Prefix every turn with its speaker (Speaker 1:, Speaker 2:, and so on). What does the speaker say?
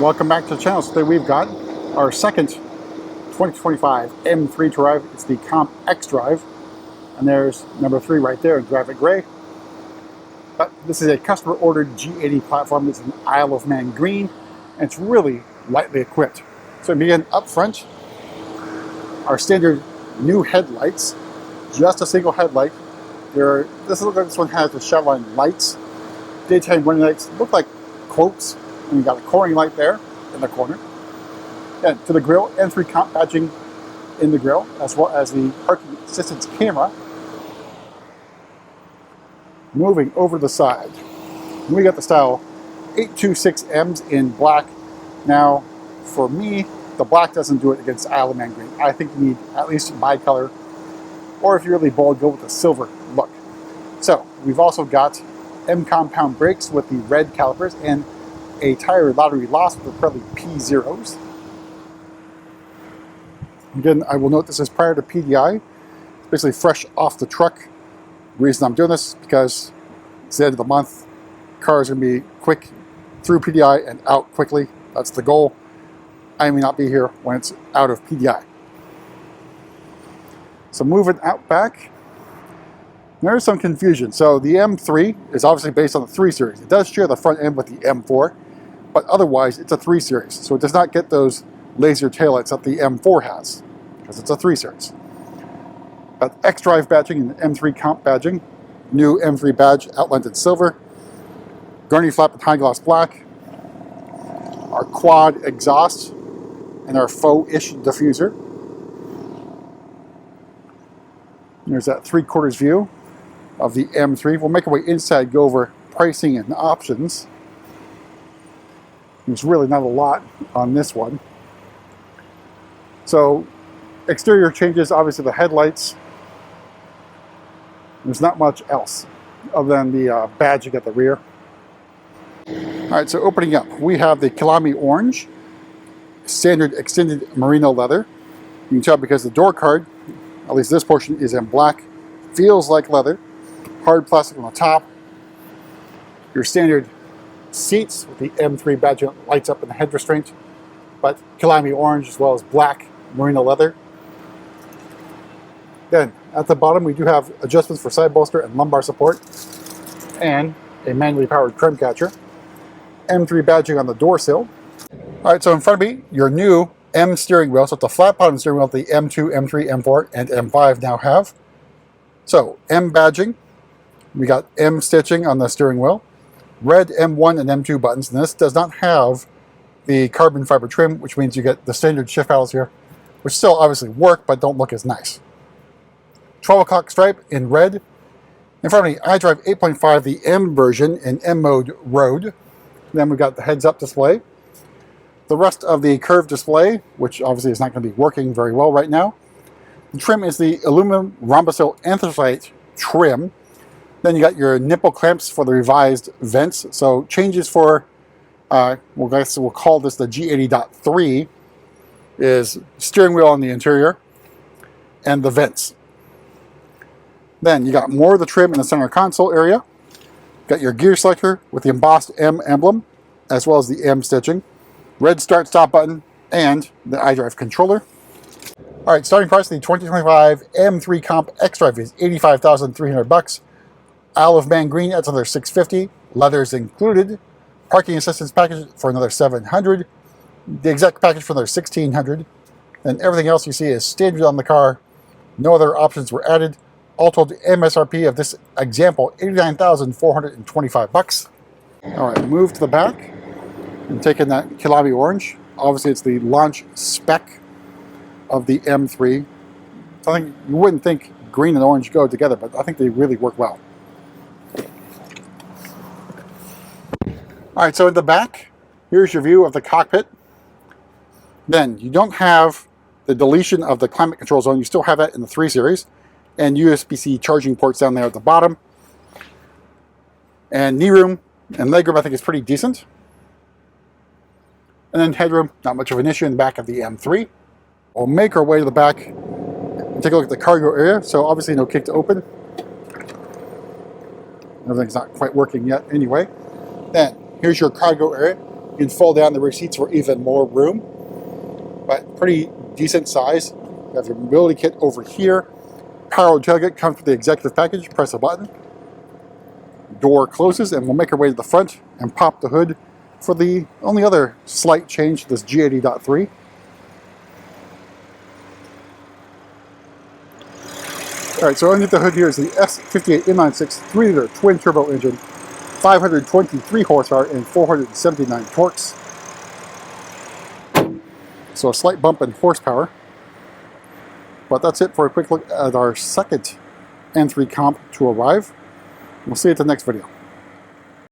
Speaker 1: Welcome back to the channel. So today we've got our second 2025 M3 Drive. It's the Comp xDrive, and there's number 3 right there in graphic gray. But this is a customer ordered G80 platform. It's an Isle of Man green, and it's really lightly equipped. So we begin up front. Our standard new headlights, just a single headlight. This looks like this one has the Chevron lights. Daytime running lights look like quotes. And you got a coring light there in the corner. Then to the grille, M3 Comp badging in the grille, as well as the parking assistance camera. Moving over the side, we got the style 826Ms in black. Now, for me, the black doesn't do it against Isle of Man green. I think you need at least bicolor, or if you're really bold, go with the silver look. So we've also got M compound brakes with the red calipers and a tire lottery loss with the probably P0s. Again, I will note this is prior to PDI. It's basically fresh off the truck. The reason I'm doing this is because it's the end of the month. Cars are going to be quick through PDI and out quickly. That's the goal. I may not be here when it's out of PDI. So moving out back, there's some confusion. So the M3 is obviously based on the 3 Series. It does share the front end with the M4, but otherwise it's a 3 Series. So it does not get those laser taillights that the M4 has, because it's a 3 Series. But xDrive badging and M3 Comp badging, new M3 badge outlined in silver, gurney flap in high gloss black, our quad exhaust, and our faux-ish diffuser. And there's that 3/4 view of the M3. We'll make our way inside, go over pricing and options. There's really not a lot on this one. So exterior changes, obviously the headlights. There's not much else other than the badging at the rear. All right, so opening up, we have the Kilami Orange, standard extended merino leather. You can tell because the door card, at least this portion, is in black. Feels like leather. Hard plastic on the top. Your standard seats with the M3 badge lights up in the head restraint, but Kilami Orange as well as black merino leather. Then at the bottom we do have adjustments for side bolster and lumbar support, and a manually powered trim catcher. M3 badging on the door sill. All right, so in front of me, your new M steering wheel. So it's a flat bottom steering wheel that the M2, M3, M4, and M5 now have. So M badging, we got M stitching on the steering wheel, red M1 and M2 buttons, and this does not have the carbon fiber trim, which means you get the standard shift paddles here, which still obviously work, but don't look as nice. 12 o'clock stripe in red. In front of me, iDrive 8.5, the M version in M mode road. Then we've got the heads-up display. The rest of the curved display, which obviously is not going to be working very well right now. The trim is the aluminum rhombosil anthracite trim. Then you got your nipple clamps for the revised vents. So changes for, we'll call this the G80.3, is steering wheel on the interior and the vents. Then you got more of the trim in the center console area. Got your gear selector with the embossed M emblem, as well as the M stitching. Red start stop button and the iDrive controller. All right, starting price of the 2025 M3 Comp xDrive is $85,300. Isle of Man green, that's another $650. Leather is included. Parking assistance package for another $700. The exec package for another $1,600. And everything else you see is standard on the car. No other options were added. All told, MSRP of this example, $89,425. All right, move to the back and take in that Kilami Orange. Obviously, it's the launch spec of the M3. I think you wouldn't think green and orange go together, but I think they really work well. All right, so in the back, here's your view of the cockpit. Then you don't have the deletion of the climate control zone. You still have that in the 3 Series. And USB-C charging ports down there at the bottom. And knee room and legroom I think is pretty decent. And then headroom, not much of an issue in the back of the M3. We'll make our way to the back and take a look at the cargo area. So obviously no kick to open. Everything's not quite working yet anyway. Then here's your cargo area. You can fold down the rear seats for even more room, but pretty decent size. You have your mobility kit over here. Power tailgate comes with the executive package. Press a button. Door closes, and we'll make our way to the front and pop the hood for the only other slight change to this G80.3. Alright, so underneath the hood here is the S58 inline-6 3-liter twin-turbo engine, 523 horsepower and 479 torques. So a slight bump in horsepower. But that's it for a quick look at our second M3 comp to arrive. We'll see you at the next video.